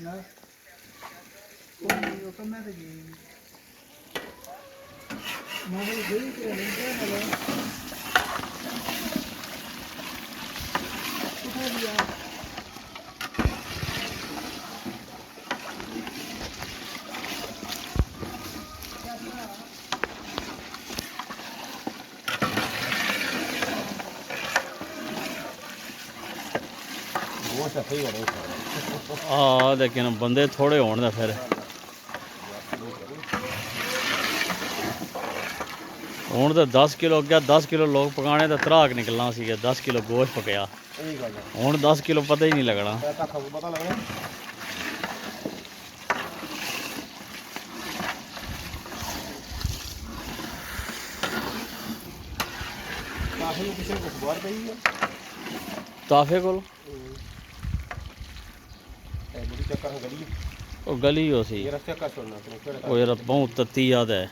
ਨਾ ਉਹ ਕੰਮ ਤੇ ਗਈ ਮੈਂ ਵੀ ਗਈ ਤੇ ਨਹੀਂ ਨਾ ਉਠਾ ਲਿਆ हाँ लेकिन बंदे थोड़े होने फिर हूँ तो 10 किलो अगे 10 किलो लोग पकाने तो धराक निकलना सी 10 किलो गोश्त पकया हूँ 10 किलो पता ही नहीं लगना ताफे को गली हो सी वो यार बहुत तत्ती याद है